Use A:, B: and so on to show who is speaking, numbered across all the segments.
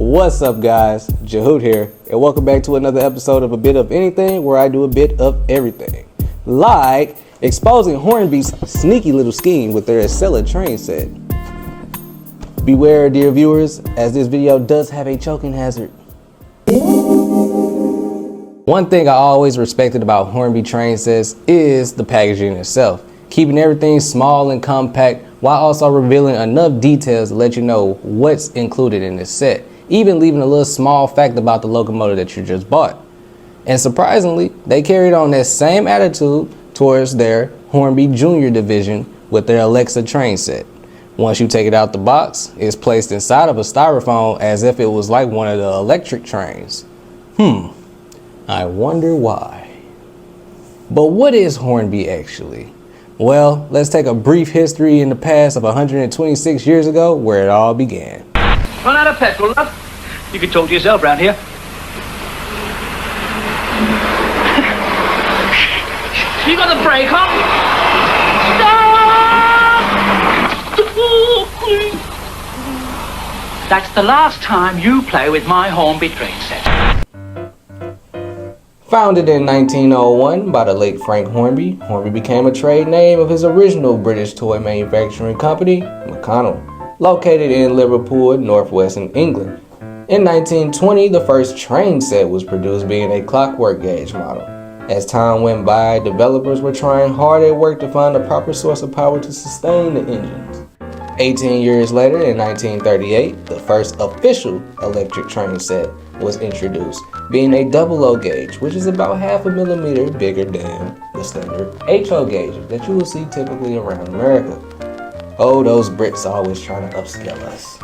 A: What's up guys, Jahoot here, and welcome back to another episode of A Bit of Anything, where I do a bit of everything. Like exposing Hornby's sneaky little scheme with their Acela train set. Beware dear viewers, as this video does have a choking hazard. One thing I always respected about Hornby train sets is the packaging itself, keeping everything small and compact while also revealing enough details to let you know what's included in this set, even leaving a little small fact about the locomotive that you just bought. And surprisingly, they carried on that same attitude towards their Hornby Junior division with their Acela train set. Once you take it out the box, it's placed inside of a styrofoam as if it was like one of the electric trains. I wonder why. But what is Hornby actually? Well, let's take a brief history in the past of 126 years ago where it all began.
B: Run out of petrol, love? You can talk to yourself round here. You got the brake on? Stop! That's the last time you play with my Hornby train set.
A: Founded in 1901 by the late Frank Hornby, Hornby became a trade name of his original British toy manufacturing company, McConnell, located in Liverpool, northwestern England. In 1920, the first train set was produced, being a clockwork gauge model. As time went by, developers were trying hard at work to find a proper source of power to sustain the engines. 18 years later, in 1938, the first official electric train set was introduced, being a double O gauge, which is about half a millimeter bigger than the standard HO gauges that you will see typically around America. Oh, those Brits always trying to upscale us.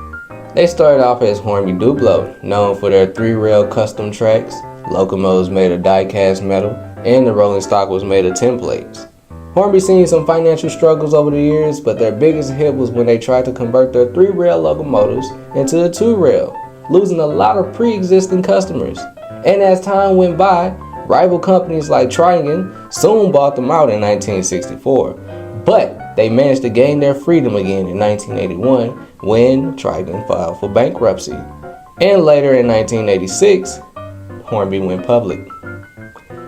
A: They started off as Hornby Duplo, known for their 3-rail custom tracks, locomotives made of die-cast metal, and the rolling stock was made of tin plates. Hornby seen some financial struggles over the years, but their biggest hit was when they tried to convert their 3-rail locomotives into a 2-rail, losing a lot of pre-existing customers. And as time went by, rival companies like Trigon soon bought them out in 1964. But they managed to gain their freedom again in 1981 when Trigon filed for bankruptcy. And later in 1986, Hornby went public.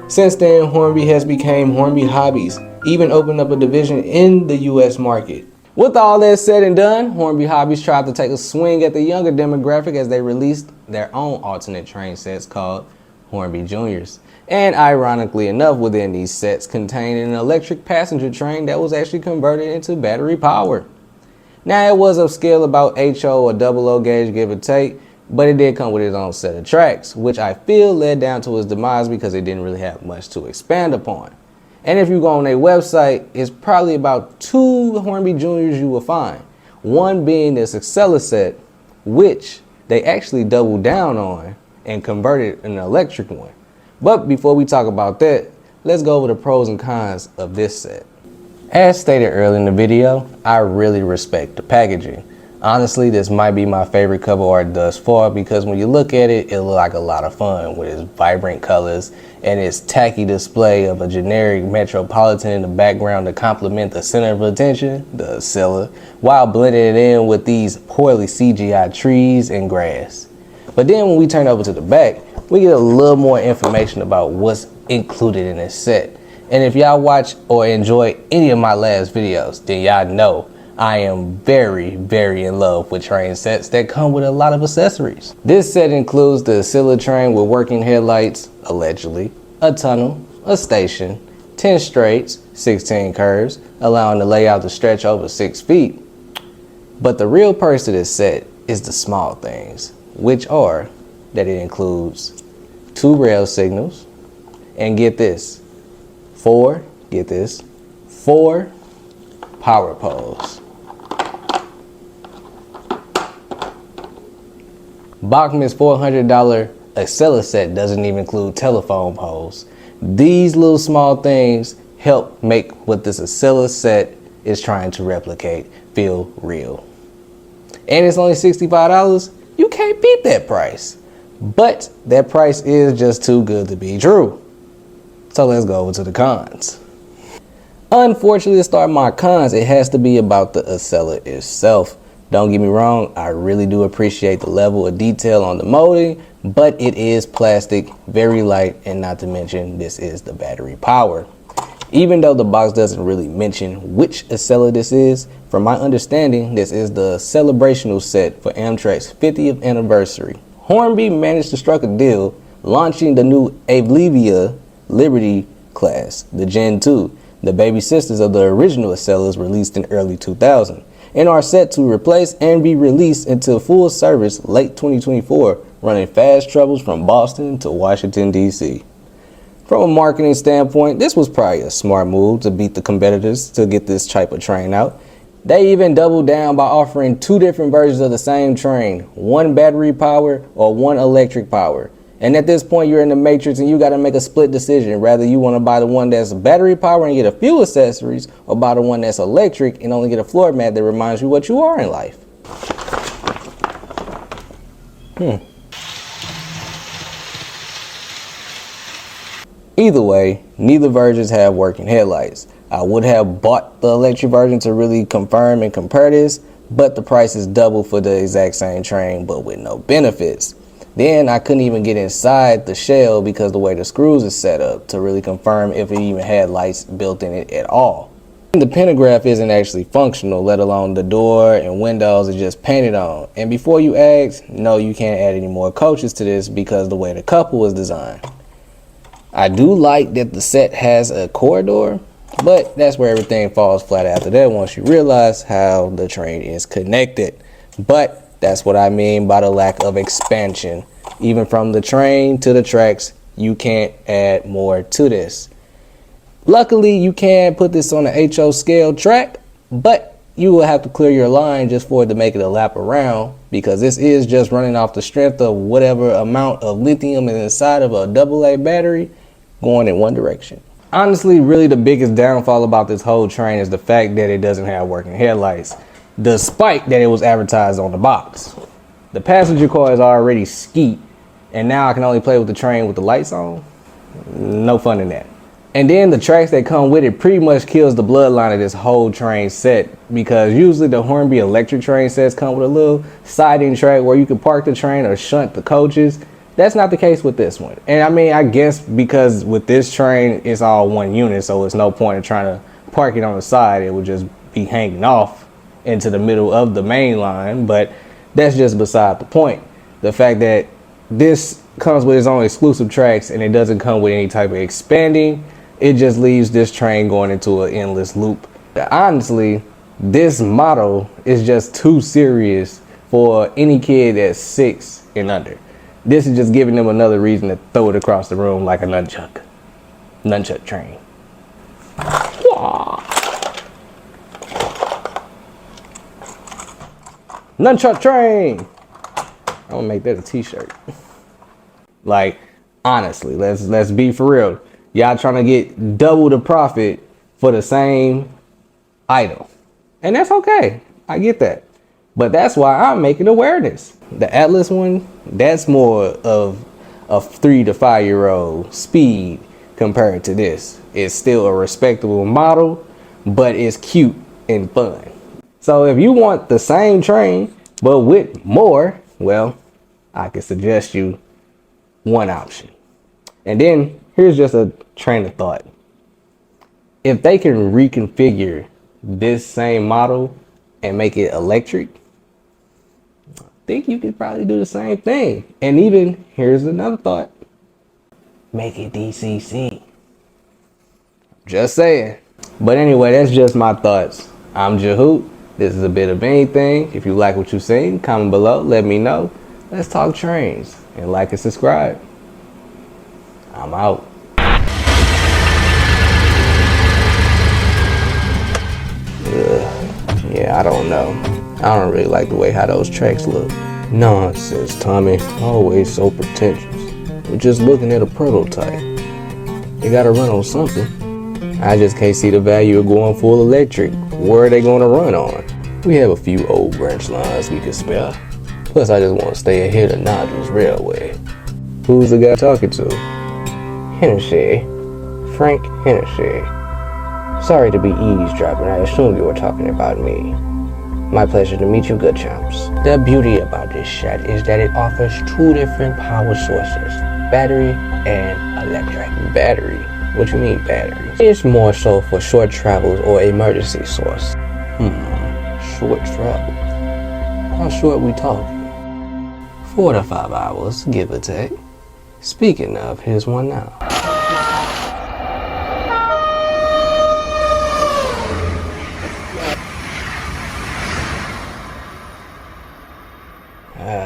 A: Since then, Hornby has become Hornby Hobbies, even opened up a division in the US market. With all that said and done, Hornby Hobbies tried to take a swing at the younger demographic as they released their own alternate train sets called Hornby Juniors. And ironically enough, within these sets contained an electric passenger train that was actually converted into battery power. Now it was upscale about HO or double O gauge, give or take, but it did come with its own set of tracks, which I feel led down to its demise because it didn't really have much to expand upon. And if you go on their website, it's probably about 2 Hornby Juniors you will find. One being this Acela set, which they actually doubled down on and converted an electric one. But before we talk about that, let's go over the pros and cons of this set. As stated earlier in the video, I really respect the packaging. Honestly, this might be my favorite cover art thus far because when you look at it, it looks like a lot of fun with its vibrant colors and its tacky display of a generic Metropolitan in the background to complement the center of attention, the Acela, while blending it in with these poorly CGI trees and grass. But then when we turn over to the back, we get a little more information about what's included in this set. And if y'all watch or enjoy any of my last videos, then y'all know I am very, very in love with train sets that come with a lot of accessories. This set includes the Acela train with working headlights, allegedly, a tunnel, a station, 10 straights, 16 curves, allowing the layout to stretch over 6 feet. But the real perks to this set is the small things, which are that it includes 2 rail signals, and get this, 4 power poles. Bachman's $400 Acela set doesn't even include telephone poles. These little small things help make what this Acela set is trying to replicate feel real. And it's only $65. You can't beat that price. But that price is just too good to be true. So let's go over to the cons. Unfortunately, to start my cons, it has to be about the Acela itself. Don't get me wrong, I really do appreciate the level of detail on the molding, but it is plastic, very light, and not to mention this is the battery power. Even though the box doesn't really mention which Acela this is, from my understanding, this is the celebrational set for Amtrak's 50th anniversary. Hornby managed to strike a deal launching the new Acela Liberty class, the Gen 2, the baby sisters of the original Acelas released in early 2000, and are set to replace and be released into full service late 2024, running fast troubles from Boston to Washington, D.C. From a marketing standpoint, this was probably a smart move to beat the competitors to get this type of train out. They even doubled down by offering 2 different versions of the same train, one battery power or one electric power. And at this point, you're in the matrix and you got to make a split decision. Whether you want to buy the one that's battery power and get a few accessories, or buy the one that's electric and only get a floor mat that reminds you what you are in life. Either way, neither versions have working headlights. I would have bought the electric version to really confirm and compare this, but the price is double for the exact same train, but with no benefits. Then I couldn't even get inside the shell because the way the screws is set up to really confirm if it even had lights built in it at all. The pantograph isn't actually functional, let alone the door and windows are just painted on. And before you ask, no, you can't add any more coaches to this because the way the couple was designed. I do like that the set has a corridor, but that's where everything falls flat after that once you realize how the train is connected. But that's what I mean by the lack of expansion. Even from the train to the tracks, you can't add more to this. Luckily, you can put this on the HO scale track, but you will have to clear your line just for it to make it a lap around, because this is just running off the strength of whatever amount of lithium is inside of a AA battery going in one direction. Honestly, really the biggest downfall about this whole train is the fact that it doesn't have working headlights, despite that it was advertised on the box. The passenger car is already Skit, and now I can only play with the train with the lights on. No fun in that. And then the tracks that come with it pretty much kills the bloodline of this whole train set, because usually the Hornby electric train sets come with a little siding track where you can park the train or shunt the coaches. That's not the case with this one. And I mean, I guess because with this train, it's all one unit, so it's no point in trying to park it on the side. It would just be hanging off into the middle of the main line, but that's just beside the point. The fact that this comes with its own exclusive tracks and it doesn't come with any type of expanding, it just leaves this train going into an endless loop. Honestly, this model is just too serious for any kid that's 6 and under. This is just giving them another reason to throw it across the room like a nunchuck. Nunchuck train. Nunchuck train! I'm gonna make that a t-shirt. Like, honestly, let's be for real. Y'all trying to get double the profit for the same item. And that's okay. I get that. But that's why I'm making awareness. The Atlas one, that's more of a 3 to 5 year old speed compared to this. It's still a respectable model, but it's cute and fun. So if you want the same train, but with more, well, I can suggest you one option. And then here's just a train of thought. If they can reconfigure this same model and make it electric, I think you could probably do the same thing. And even, here's another thought, make it DCC. Just saying. But anyway, that's just my thoughts. I'm Jahoot. This is a bit of anything. If you like what you've seen, comment below, let me know. Let's talk trains, and like and subscribe. I'm out. Yeah, I don't know. I don't really like the way how those tracks look. Nonsense, Tommy. Always so pretentious. We're just looking at a prototype. You gotta run on something. I just can't see the value of going full electric. Where are they gonna run on? We have a few old branch lines we could spare. Plus, I just want to stay ahead of Nigel's railway. Who's the guy talking to? Hennessy. Frank Hennessy. Sorry to be eavesdropping. I assumed you were talking about me. My pleasure to meet you, good chumps. The beauty about this shed is that it offers two different power sources, battery and electric. Battery? What you mean battery? It's more so for short travels or emergency source. Short travel. How short we talking? 4 to 5 hours, give or take. Speaking of, here's one now.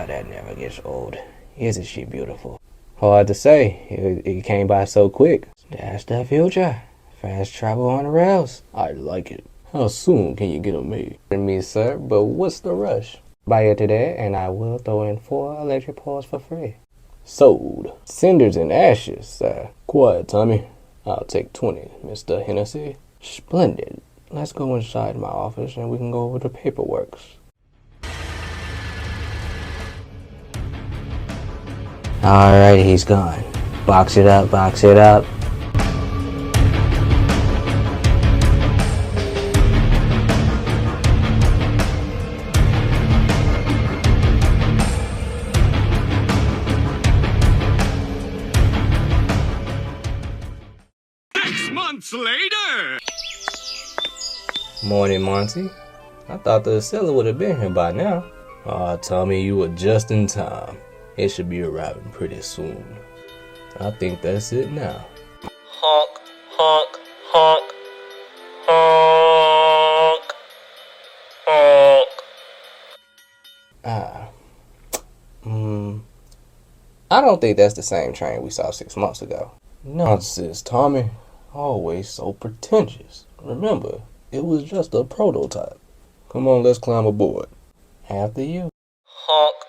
A: That never gets old. Isn't she beautiful? Hard to say. It came by so quick. That's the future. Fast travel on the rails. I like it. How soon can you get them made? Me, sir, but what's the rush? Buy it today, and I will throw in 4 electric poles for free. Sold. Cinders and ashes, sir. Quiet, Tommy. I'll take 20, Mr. Hennessy. Splendid. Let's go inside my office, and we can go over the paperwork. Alright, he's gone. Box it up, box it up.
C: Later!
A: Morning, Monty. I thought the Acela would have been here by now. Aw, Tommy, you were just in time. It should be arriving pretty soon. I think that's it now. Honk, honk, honk, honk, honk. I don't think that's the same train we saw 6 months ago. Nonsense, Tommy. Always so pretentious. Remember, it was just a prototype. Come on, let's climb aboard. After you. Honk.